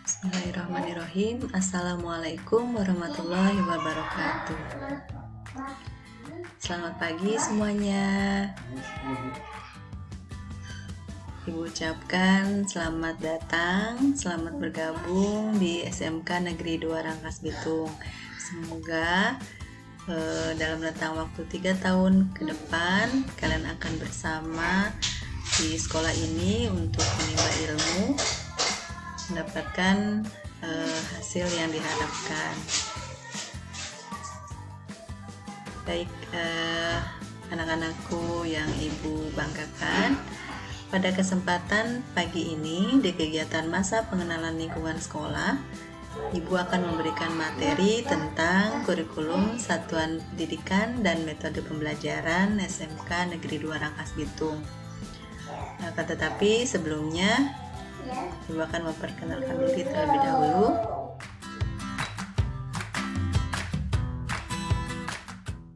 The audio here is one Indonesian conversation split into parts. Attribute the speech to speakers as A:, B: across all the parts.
A: Bismillahirrahmanirrahim. Assalamualaikum warahmatullahi wabarakatuh. Selamat pagi semuanya. Ibu ucapkan selamat datang, selamat bergabung di SMK Negeri 2 Rangkas Bitung. Semoga dalam rentang waktu 3 tahun ke depan kalian akan bersama di sekolah ini untuk menimba ilmu, mendapatkan hasil yang diharapkan. Baik, anak-anakku yang ibu banggakan, pada kesempatan pagi ini di kegiatan masa pengenalan lingkungan sekolah, ibu akan memberikan materi tentang kurikulum satuan pendidikan dan metode pembelajaran SMK Negeri 2 Rangkas Bitung. Tetapi sebelumnya ibu akan memperkenalkan diri terlebih dahulu.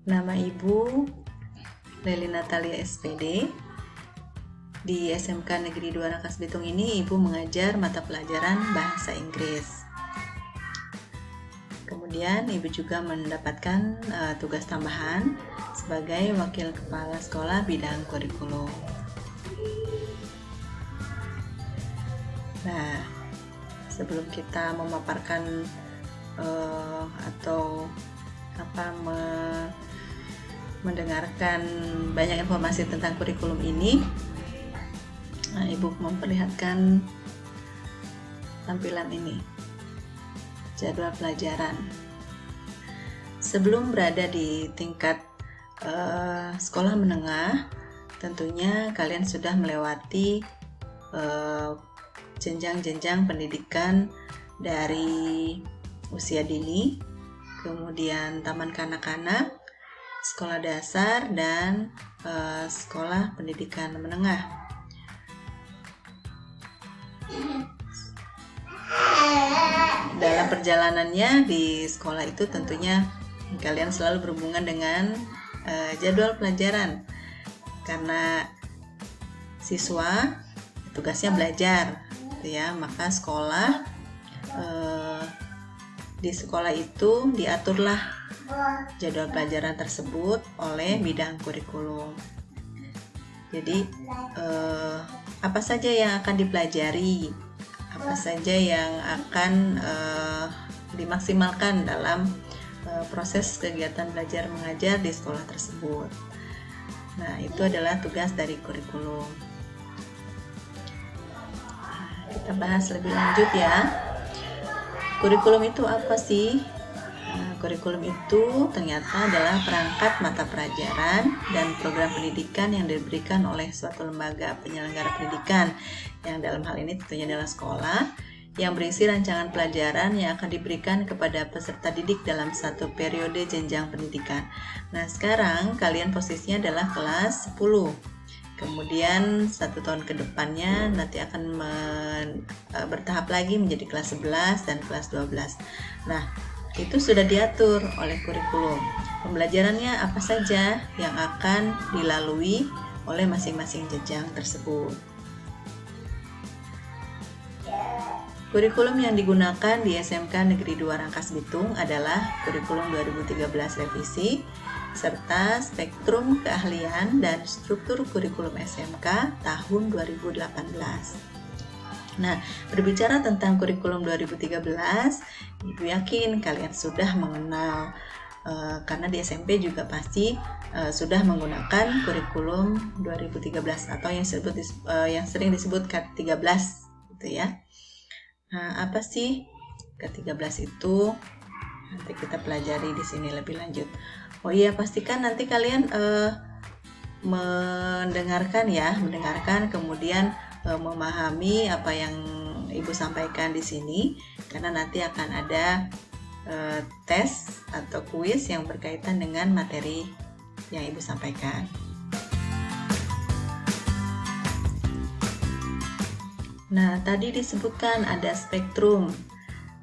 A: Nama ibu Leli Natalia SPD. Di SMK Negeri 2 Rangkas Bitung ini ibu mengajar mata pelajaran bahasa Inggris. Kemudian ibu juga mendapatkan tugas tambahan sebagai wakil kepala sekolah bidang kurikulum. Nah, sebelum kita memaparkan mendengarkan banyak informasi tentang kurikulum ini, ibu memperlihatkan tampilan ini, jadwal pelajaran. Sebelum berada di tingkat sekolah menengah, tentunya kalian sudah melewati jenjang-jenjang pendidikan dari usia dini, kemudian taman kanak-kanak, sekolah dasar, dan sekolah pendidikan menengah. Dalam perjalanannya di sekolah itu tentunya kalian selalu berhubungan dengan jadwal pelajaran, karena siswa tugasnya belajar, ya, maka sekolah di sekolah itu diaturlah jadwal pelajaran tersebut oleh bidang kurikulum. Jadi apa saja yang akan dipelajari, apa saja yang akan dimaksimalkan dalam proses kegiatan belajar mengajar di sekolah tersebut. Nah, itu adalah tugas dari kurikulum. Kita bahas lebih lanjut ya. Kurikulum itu apa sih? Kurikulum itu ternyata adalah perangkat mata pelajaran dan program pendidikan yang diberikan oleh suatu lembaga penyelenggara pendidikan, yang dalam hal ini tentunya adalah sekolah, yang berisi rancangan pelajaran yang akan diberikan kepada peserta didik dalam satu periode jenjang pendidikan. Nah, sekarang kalian posisinya adalah kelas 10. Kemudian 1 tahun ke depannya nanti akan bertahap lagi menjadi kelas 11 dan kelas 12. Nah, itu sudah diatur oleh kurikulum. Pembelajarannya apa saja yang akan dilalui oleh masing-masing jenjang tersebut. Kurikulum yang digunakan di SMK Negeri 2 Rangkas Bitung adalah kurikulum 2013 revisi, serta spektrum keahlian dan struktur kurikulum SMK tahun 2018. Nah, berbicara tentang kurikulum 2013, ibu yakin kalian sudah mengenal, karena di SMP juga pasti sudah menggunakan kurikulum 2013 atau yang sering disebut K13 gitu ya. Nah, apa sih K13 itu? Nanti kita pelajari di sini lebih lanjut. Oh iya, pastikan nanti kalian mendengarkan kemudian memahami apa yang ibu sampaikan di sini, karena nanti akan ada tes atau kuis yang berkaitan dengan materi yang ibu sampaikan. Nah, tadi disebutkan ada spektrum.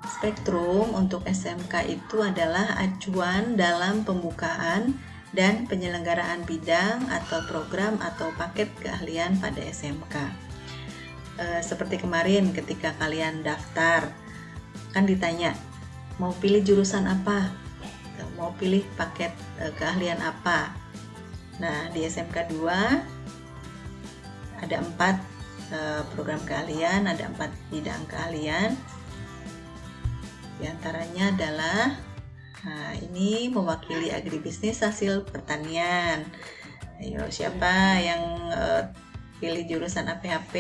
A: Spektrum untuk SMK itu adalah acuan dalam pembukaan dan penyelenggaraan bidang atau program atau paket keahlian pada SMK. Seperti kemarin ketika kalian daftar kan ditanya mau pilih jurusan apa, mau pilih paket keahlian apa. Nah, di SMK 2 ada 4 program keahlian, ada 4 bidang keahlian. Di antaranya adalah ini mewakili agribisnis hasil pertanian. Ayo, siapa yang pilih jurusan APHP?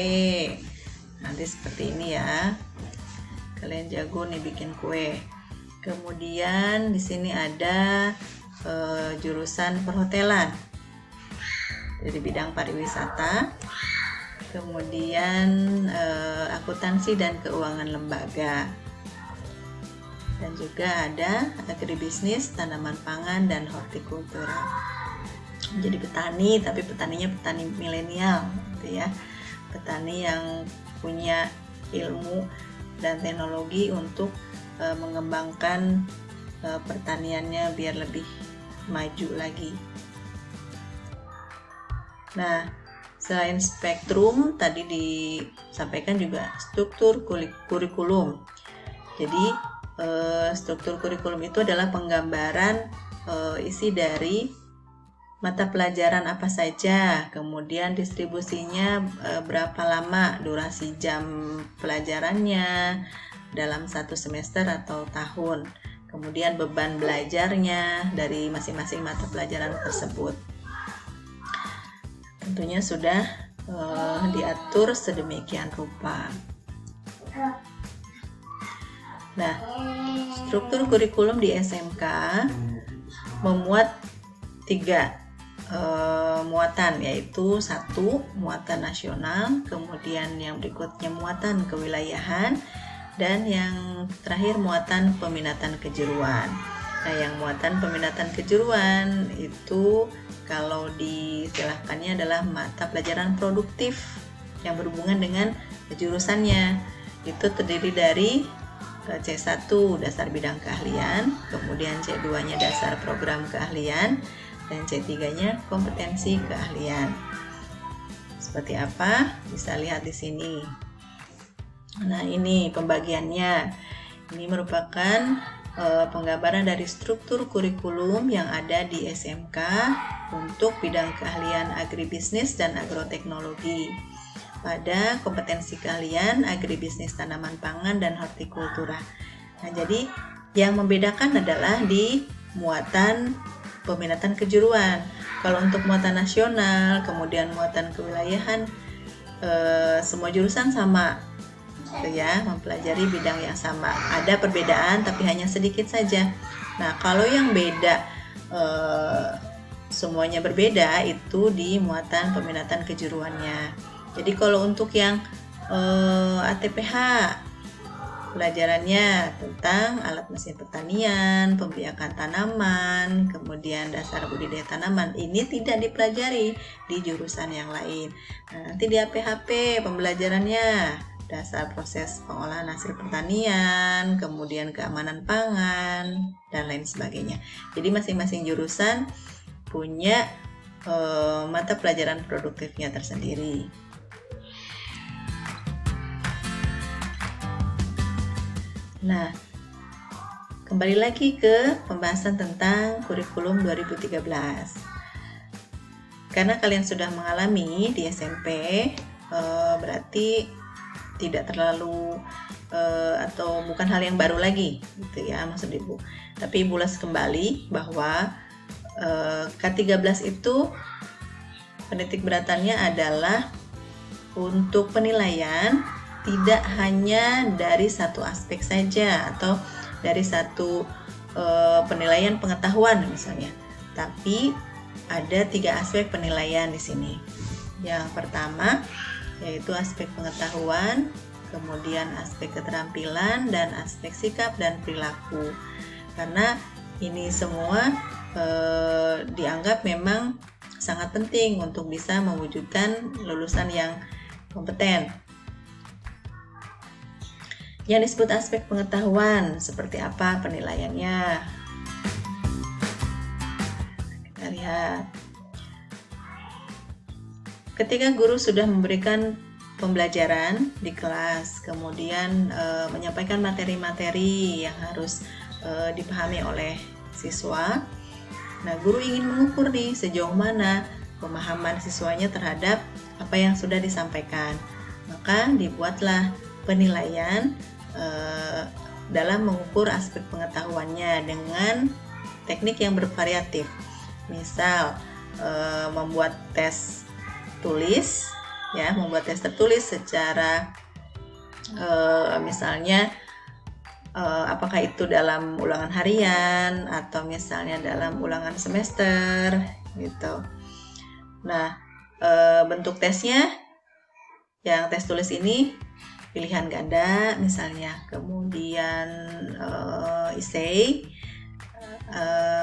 A: Nanti seperti ini ya. Kalian jago nih bikin kue. Kemudian di sini ada jurusan perhotelan. Jadi bidang pariwisata. Kemudian akuntansi dan keuangan lembaga. Dan juga ada agribisnis, tanaman pangan dan hortikultura. Jadi petani, tapi petaninya petani milenial gitu ya. Petani yang punya ilmu dan teknologi untuk mengembangkan pertaniannya biar lebih maju lagi. Nah, selain spektrum tadi disampaikan juga struktur kurikulum. Jadi struktur kurikulum itu adalah penggambaran isi dari mata pelajaran apa saja, kemudian distribusinya berapa lama, durasi jam pelajarannya dalam 1 semester atau tahun, kemudian beban belajarnya dari masing-masing mata pelajaran tersebut. Tentunya sudah diatur sedemikian rupa. Nah, struktur kurikulum di SMK memuat 3 muatan, yaitu 1 muatan nasional, kemudian yang berikutnya muatan kewilayahan, dan yang terakhir muatan peminatan kejuruan. Nah, yang muatan peminatan kejuruan itu kalau diistilahkannya adalah mata pelajaran produktif yang berhubungan dengan jurusannya. Itu terdiri dari C1 dasar bidang keahlian, kemudian C2-nya dasar program keahlian, dan C3-nya kompetensi keahlian. Seperti apa? Bisa lihat di sini. Nah, ini pembagiannya. Ini merupakan penggambaran dari struktur kurikulum yang ada di SMK untuk bidang keahlian agribisnis dan agroteknologi. Pada kompetensi keahlian agribisnis tanaman pangan dan hortikultura. Nah, jadi yang membedakan adalah di muatan peminatan kejuruan. Kalau untuk muatan nasional, kemudian muatan kewilayahan, semua jurusan sama, gitu ya, mempelajari bidang yang sama. Ada perbedaan, tapi hanya sedikit saja. Nah, kalau yang beda, semuanya berbeda, itu di muatan peminatan kejuruannya. Jadi kalau untuk yang ATPH, pelajarannya tentang alat mesin pertanian, pembiakan tanaman, kemudian dasar budidaya tanaman. Ini tidak dipelajari di jurusan yang lain. Nah, nanti di APHP pembelajarannya dasar proses pengolahan hasil pertanian, kemudian keamanan pangan, dan lain sebagainya. Jadi masing-masing jurusan punya mata pelajaran produktifnya tersendiri. Nah, kembali lagi ke pembahasan tentang kurikulum 2013. Karena kalian sudah mengalami di SMP, berarti tidak terlalu atau bukan hal yang baru lagi, gitu ya maksud Ibu. Tapi Ibu ulas kembali bahwa K13 itu penitik beratannya adalah untuk penilaian tidak hanya dari satu aspek saja atau dari satu penilaian pengetahuan misalnya, tapi ada 3 aspek penilaian di sini. Yang pertama yaitu aspek pengetahuan, kemudian aspek keterampilan, dan aspek sikap dan perilaku. Karena ini semua dianggap memang sangat penting untuk bisa mewujudkan lulusan yang kompeten. Yang disebut aspek pengetahuan, seperti apa penilaiannya? Kita lihat. Ketika guru sudah memberikan pembelajaran di kelas, kemudian menyampaikan materi-materi yang harus dipahami oleh siswa. Nah, guru ingin mengukur nih sejauh mana pemahaman siswanya terhadap apa yang sudah disampaikan. Maka dibuatlah penilaian dalam mengukur aspek pengetahuannya dengan teknik yang bervariatif. Misal membuat tes tulis, ya, membuat tes tertulis secara misalnya apakah itu dalam ulangan harian atau misalnya dalam ulangan semester gitu. Nah, bentuk tesnya yang tes tulis ini pilihan ganda misalnya, kemudian essay,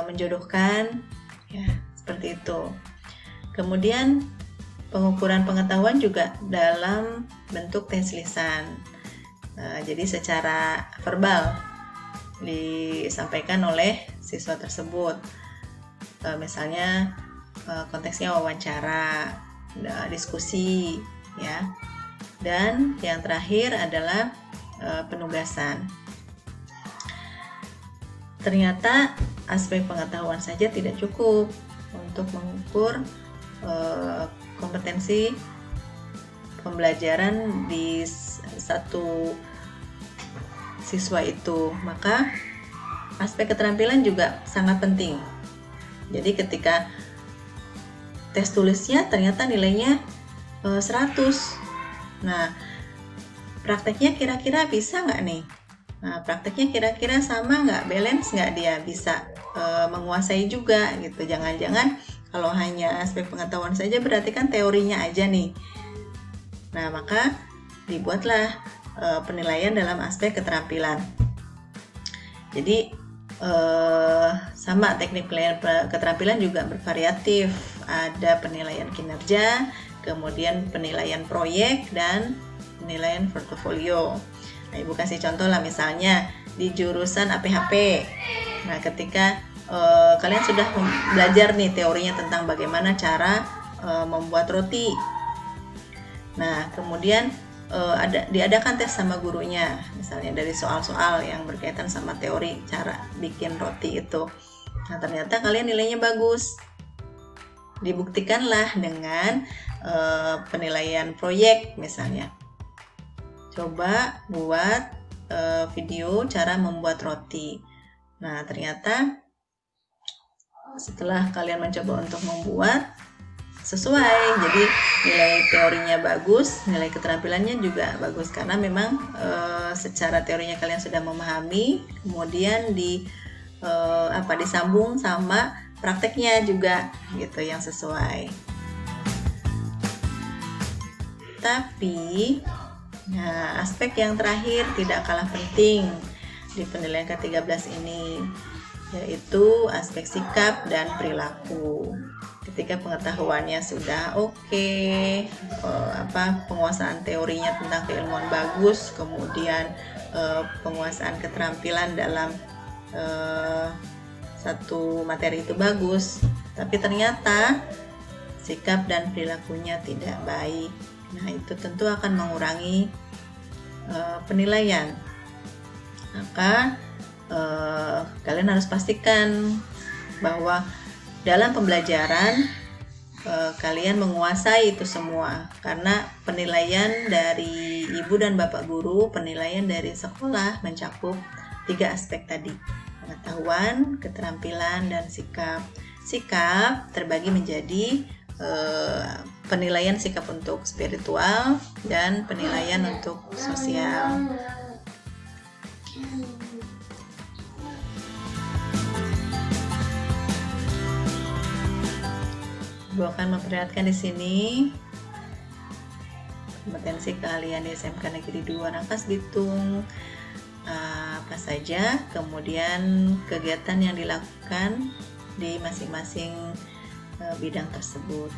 A: menjodohkan, ya, seperti itu. Kemudian pengukuran pengetahuan juga dalam bentuk tes lisan. Jadi secara verbal disampaikan oleh siswa tersebut. Misalnya konteksnya wawancara, diskusi, ya. Dan yang terakhir adalah penugasan. Ternyata aspek pengetahuan saja tidak cukup untuk mengukur kompetensi pembelajaran di satu siswa itu. Maka aspek keterampilan juga sangat penting. Jadi ketika tes tulisnya ternyata nilainya 100. Nah, prakteknya kira-kira bisa nggak nih? Nah, prakteknya kira-kira sama nggak, balance nggak dia, bisa menguasai juga gitu. Jangan-jangan kalau hanya aspek pengetahuan saja berarti kan teorinya aja nih. Nah, maka dibuatlah penilaian dalam aspek keterampilan. Jadi sama teknik penilaian keterampilan juga bervariatif. Ada penilaian kinerja, kemudian penilaian proyek, dan penilaian portofolio. Nah, Ibu kasih contoh lah, misalnya di jurusan APHP. Nah, ketika kalian sudah belajar nih teorinya tentang bagaimana cara membuat roti. Nah, kemudian diadakan tes sama gurunya, misalnya dari soal-soal yang berkaitan sama teori cara bikin roti itu. Nah, ternyata kalian nilainya bagus. Dibuktikanlah dengan penilaian proyek misalnya. Coba buat video cara membuat roti. Nah, ternyata setelah kalian mencoba untuk membuat, sesuai. Jadi nilai teorinya bagus, nilai keterampilannya juga bagus, karena memang secara teorinya kalian sudah memahami, kemudian disambung sama prakteknya juga gitu yang sesuai. Tapi aspek yang terakhir tidak kalah penting di penilaian ke-13 ini, yaitu aspek sikap dan perilaku. Ketika pengetahuannya sudah oke, penguasaan teorinya tentang keilmuan bagus, kemudian penguasaan keterampilan dalam satu materi itu bagus, tapi ternyata sikap dan perilakunya tidak baik. Nah, itu tentu akan mengurangi penilaian. Maka kalian harus pastikan bahwa dalam pembelajaran kalian menguasai itu semua, karena penilaian dari ibu dan bapak guru, penilaian dari sekolah mencakup 3 aspek tadi: pengetahuan, keterampilan, dan sikap. Sikap terbagi menjadi penilaian sikap untuk spiritual dan penilaian untuk sosial. Ibu akan memperlihatkan di sini kompetensi keahlian di SMK Negeri 2 Rangkas Bitung apa saja, kemudian kegiatan yang dilakukan di masing-masing bidang tersebut.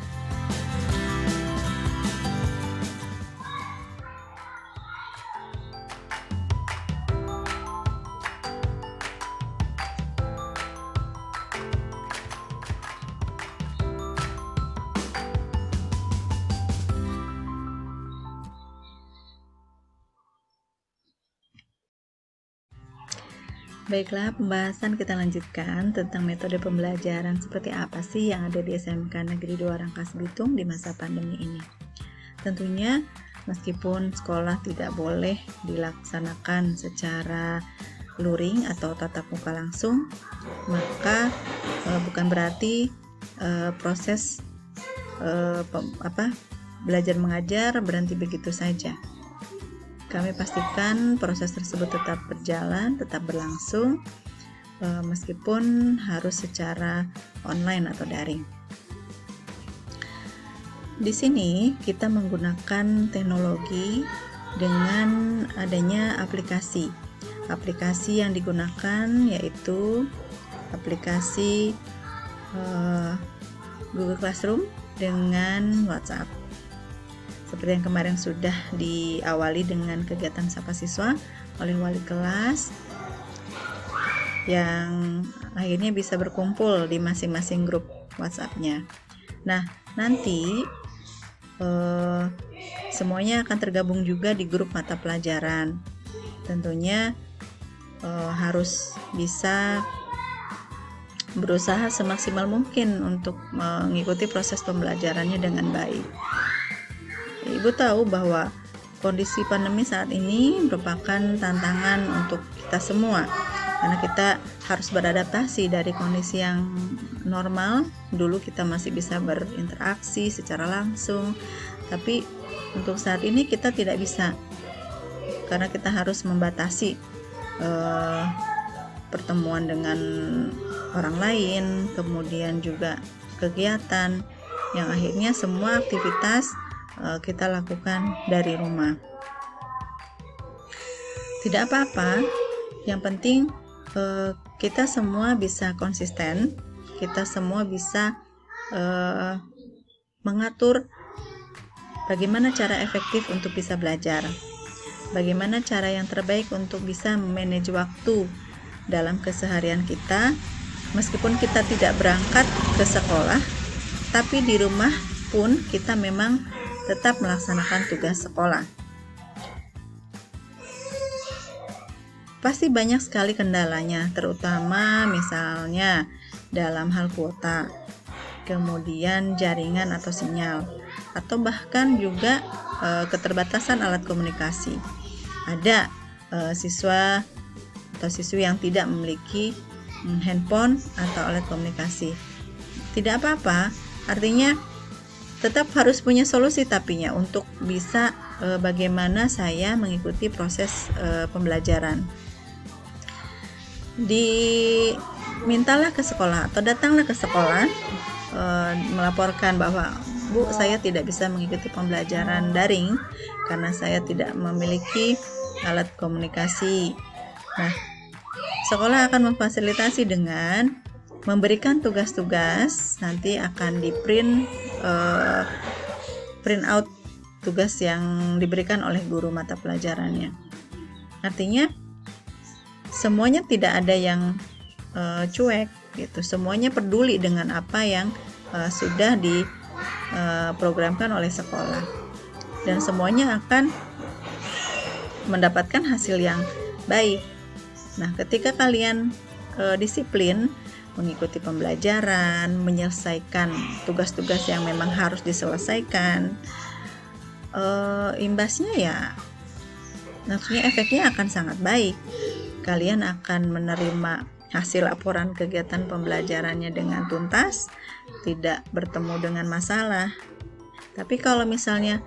A: Baiklah, pembahasan kita lanjutkan tentang metode pembelajaran seperti apa sih yang ada di SMK Negeri 2 Rangkas Bitung di masa pandemi ini. Tentunya meskipun sekolah tidak boleh dilaksanakan secara luring atau tatap muka langsung, maka bukan berarti proses belajar mengajar berhenti begitu saja. Kami pastikan proses tersebut tetap berjalan, tetap berlangsung, meskipun harus secara online atau daring. Di sini kita menggunakan teknologi dengan adanya aplikasi. Aplikasi yang digunakan yaitu aplikasi Google Classroom dengan WhatsApp. Seperti yang kemarin sudah diawali dengan kegiatan Sapa Siswa oleh wali kelas yang akhirnya bisa berkumpul di masing-masing grup WhatsApp-nya. Nah, nanti semuanya akan tergabung juga di grup mata pelajaran. Tentunya harus bisa berusaha semaksimal mungkin untuk mengikuti proses pembelajarannya dengan baik. Ibu tahu bahwa kondisi pandemi saat ini merupakan tantangan untuk kita semua, karena kita harus beradaptasi dari kondisi yang normal. Dulu kita masih bisa berinteraksi secara langsung, tapi untuk saat ini kita tidak bisa, karena kita harus membatasi pertemuan dengan orang lain, kemudian juga kegiatan yang akhirnya semua aktivitas kita lakukan dari rumah. Tidak apa-apa, yang penting kita semua bisa konsisten, kita semua bisa mengatur bagaimana cara efektif untuk bisa belajar, bagaimana cara yang terbaik untuk bisa memanage waktu dalam keseharian kita. Meskipun kita tidak berangkat ke sekolah, tapi di rumah pun kita memang tetap melaksanakan tugas sekolah. Pasti banyak sekali kendalanya, terutama misalnya dalam hal kuota, kemudian jaringan atau sinyal, atau bahkan juga keterbatasan alat komunikasi. Ada siswa atau siswi yang tidak memiliki handphone atau alat komunikasi. Tidak apa-apa, artinya tetap harus punya solusi tapinya untuk bisa bagaimana saya mengikuti proses pembelajaran. Dimintalah ke sekolah atau datanglah ke sekolah melaporkan bahwa Bu, saya tidak bisa mengikuti pembelajaran daring karena saya tidak memiliki alat komunikasi. Nah, sekolah akan memfasilitasi dengan memberikan tugas-tugas, nanti akan print out tugas yang diberikan oleh guru mata pelajarannya. Artinya semuanya tidak ada yang cuek gitu, semuanya peduli dengan apa yang sudah diprogramkan oleh sekolah, dan semuanya akan mendapatkan hasil yang baik. Nah, ketika kalian disiplin mengikuti pembelajaran, menyelesaikan tugas-tugas yang memang harus diselesaikan, imbasnya ya, maksudnya efeknya akan sangat baik. Kalian akan menerima hasil laporan kegiatan pembelajarannya dengan tuntas, tidak bertemu dengan masalah. Tapi kalau misalnya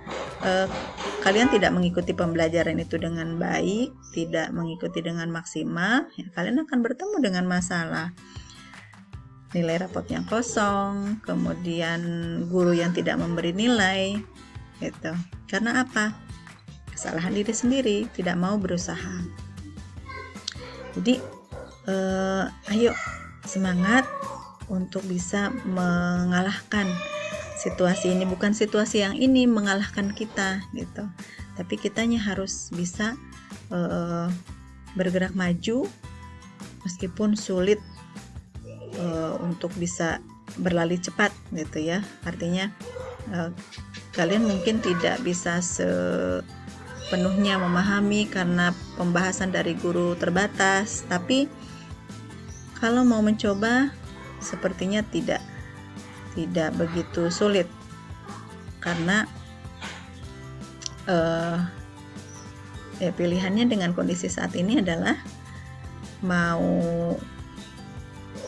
A: kalian tidak mengikuti pembelajaran itu dengan baik, tidak mengikuti dengan maksimal, ya kalian akan bertemu dengan masalah. Nilai rapot yang kosong, kemudian guru yang tidak memberi nilai, gitu. Karena apa? Kesalahan diri sendiri, tidak mau berusaha. Jadi, ayo semangat untuk bisa mengalahkan situasi ini. Bukan situasi yang ini mengalahkan kita, gitu. Tapi kitanya harus bisa bergerak maju, meskipun sulit untuk bisa berlari cepat gitu ya. Artinya kalian mungkin tidak bisa sepenuhnya memahami karena pembahasan dari guru terbatas, tapi kalau mau mencoba sepertinya tidak begitu sulit, karena pilihannya dengan kondisi saat ini adalah mau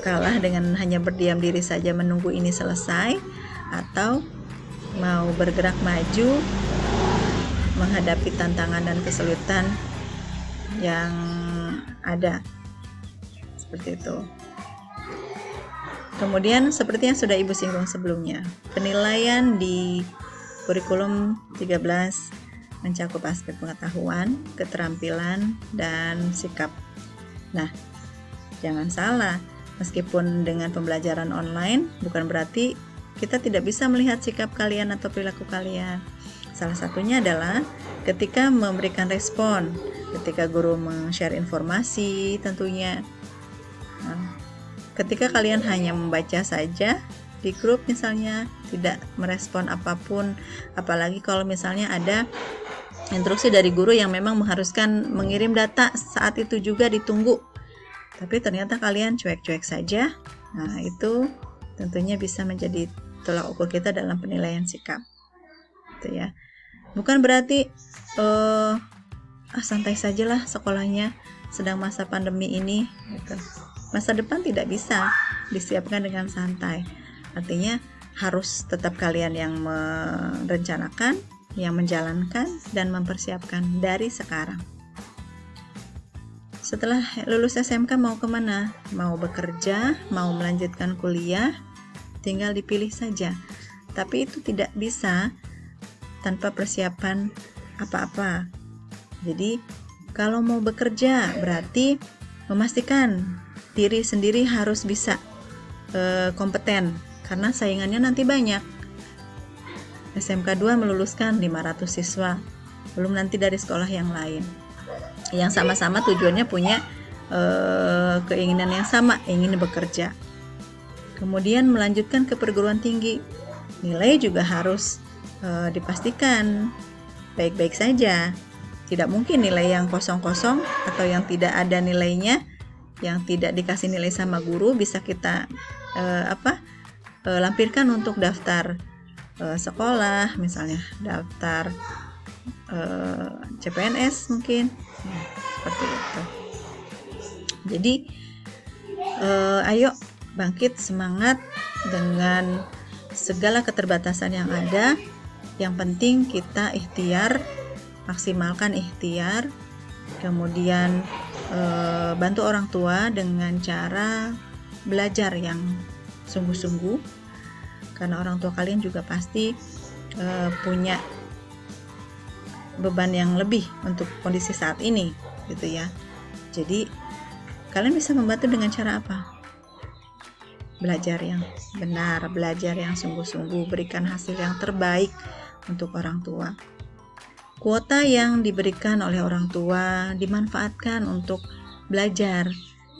A: kalah dengan hanya berdiam diri saja menunggu ini selesai, atau mau bergerak maju menghadapi tantangan dan kesulitan yang ada, seperti itu. Kemudian seperti yang sudah Ibu singgung sebelumnya, penilaian di kurikulum 13 mencakup aspek pengetahuan, keterampilan, dan sikap. Nah, jangan salah, meskipun dengan pembelajaran online bukan berarti kita tidak bisa melihat sikap kalian atau perilaku kalian. Salah satunya adalah ketika memberikan respon, ketika guru men-share informasi tentunya. Nah, ketika kalian hanya membaca saja di grup misalnya, tidak merespon apapun, apalagi kalau misalnya ada instruksi dari guru yang memang mengharuskan mengirim data saat itu juga ditunggu, tapi ternyata kalian cuek-cuek saja, nah itu tentunya bisa menjadi tolak ukur kita dalam penilaian sikap, gitu ya. Bukan berarti santai sajalah sekolahnya sedang masa pandemi ini, gitu. Masa depan tidak bisa disiapkan dengan santai. Artinya harus tetap kalian yang merencanakan, yang menjalankan, dan mempersiapkan dari sekarang. Setelah lulus SMK mau kemana? Mau bekerja, mau melanjutkan kuliah, tinggal dipilih saja. Tapi itu tidak bisa tanpa persiapan apa-apa. Jadi kalau mau bekerja berarti memastikan diri sendiri harus bisa kompeten, karena saingannya nanti banyak. SMK 2 meluluskan 500 siswa, belum nanti dari sekolah yang lain yang sama-sama tujuannya punya keinginan yang sama, ingin bekerja. Kemudian melanjutkan ke perguruan tinggi, nilai juga harus dipastikan baik-baik saja. Tidak mungkin nilai yang kosong-kosong atau yang tidak ada nilainya, yang tidak dikasih nilai sama guru bisa kita lampirkan untuk daftar sekolah, misalnya daftar CPNS mungkin, seperti itu. Jadi ayo bangkit semangat dengan segala keterbatasan yang ada. Yang penting kita ikhtiar, maksimalkan ikhtiar, kemudian bantu orang tua dengan cara belajar yang sungguh-sungguh, karena orang tua kalian juga pasti punya beban yang lebih untuk kondisi saat ini, gitu ya. Jadi kalian bisa membantu dengan cara apa? Belajar yang benar, belajar yang sungguh-sungguh, berikan hasil yang terbaik untuk orang tua. Kuota yang diberikan oleh orang tua dimanfaatkan untuk belajar,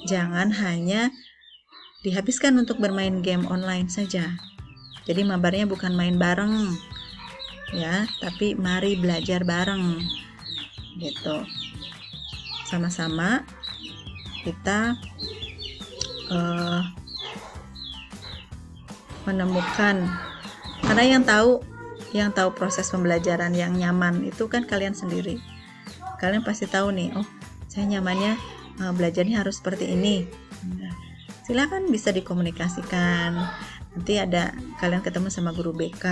A: jangan hanya dihabiskan untuk bermain game online saja. Jadi mabarnya bukan main bareng ya, tapi mari belajar bareng, gitu. Sama-sama kita menemukan, karena yang tahu proses pembelajaran yang nyaman itu kan kalian sendiri. Kalian pasti tahu nih, oh saya nyamannya belajarnya harus seperti ini. Nah, silakan bisa dikomunikasikan. Nanti ada kalian ketemu sama guru BK,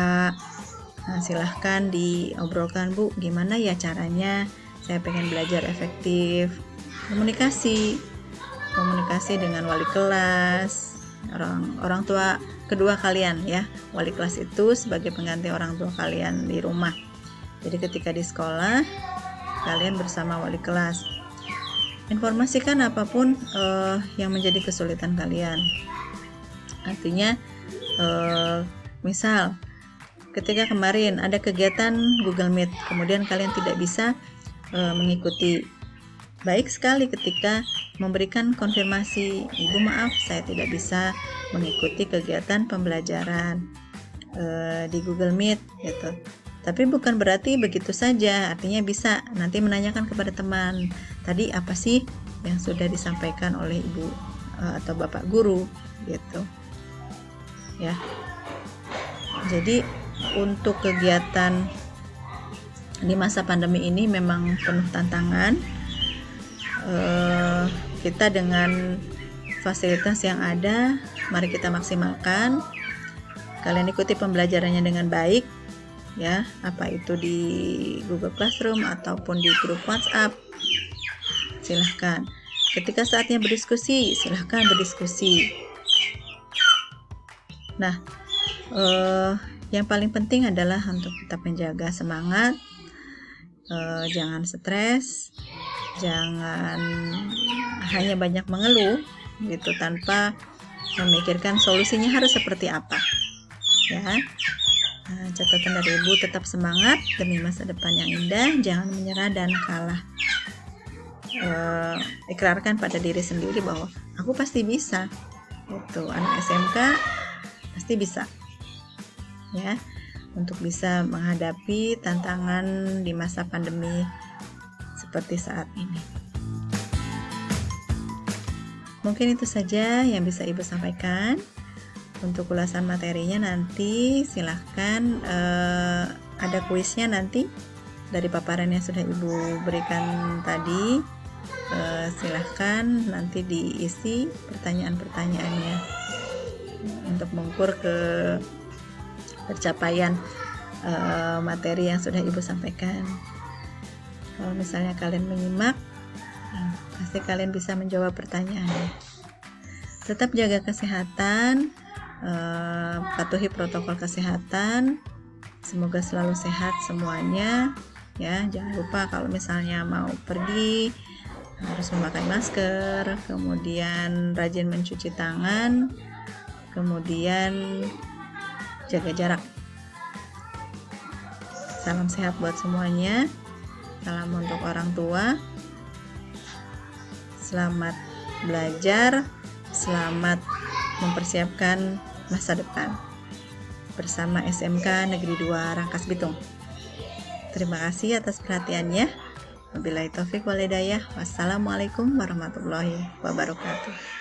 A: nah, silahkan diobrolkan, Bu, gimana ya caranya saya pengen belajar efektif. Komunikasi dengan wali kelas, orang tua kedua kalian ya. Wali kelas itu sebagai pengganti orang tua kalian di rumah. Jadi ketika di sekolah kalian bersama wali kelas, informasikan apapun yang menjadi kesulitan kalian. Artinya misal ketika kemarin ada kegiatan Google Meet, kemudian kalian tidak bisa mengikuti, baik sekali ketika memberikan konfirmasi, Ibu maaf saya tidak bisa mengikuti kegiatan pembelajaran di Google Meet, gitu. Tapi bukan berarti begitu saja, artinya bisa nanti menanyakan kepada teman, tadi apa sih yang sudah disampaikan oleh ibu atau bapak guru gitu ya. Jadi untuk kegiatan di masa pandemi ini memang penuh tantangan. Kita dengan fasilitas yang ada, mari kita maksimalkan. Kalian ikuti pembelajarannya dengan baik ya, apa itu di Google Classroom ataupun di grup WhatsApp, silahkan. Ketika saatnya berdiskusi, silahkan berdiskusi. Nah, yang paling penting adalah untuk tetap menjaga semangat, jangan stres, jangan hanya banyak mengeluh gitu tanpa memikirkan solusinya harus seperti apa ya. Catatan dari ibu, tetap semangat demi masa depan yang indah, jangan menyerah dan kalah. Ikrarkan pada diri sendiri bahwa aku pasti bisa. Itu anak SMK pasti bisa ya, untuk bisa menghadapi tantangan di masa pandemi seperti saat ini. Mungkin itu saja yang bisa ibu sampaikan. Untuk ulasan materinya nanti silahkan, ada kuisnya nanti dari paparan yang sudah ibu berikan tadi. Silahkan nanti diisi pertanyaan-pertanyaannya untuk mengukur ke pencapaian materi yang sudah ibu sampaikan. Kalau misalnya kalian menyimak, pasti kalian bisa menjawab pertanyaannya. Tetap jaga kesehatan, patuhi protokol kesehatan, semoga selalu sehat semuanya ya. Jangan lupa kalau misalnya mau pergi harus memakai masker, kemudian rajin mencuci tangan, kemudian jaga jarak. Salam sehat buat semuanya, salam untuk orang tua, selamat belajar, selamat mempersiapkan masa depan bersama SMK Negeri 2 Rangkas Bitung. Terima kasih atas perhatiannya. Wabillahi taufik wal hidayah. Wassalamualaikum warahmatullahi wabarakatuh.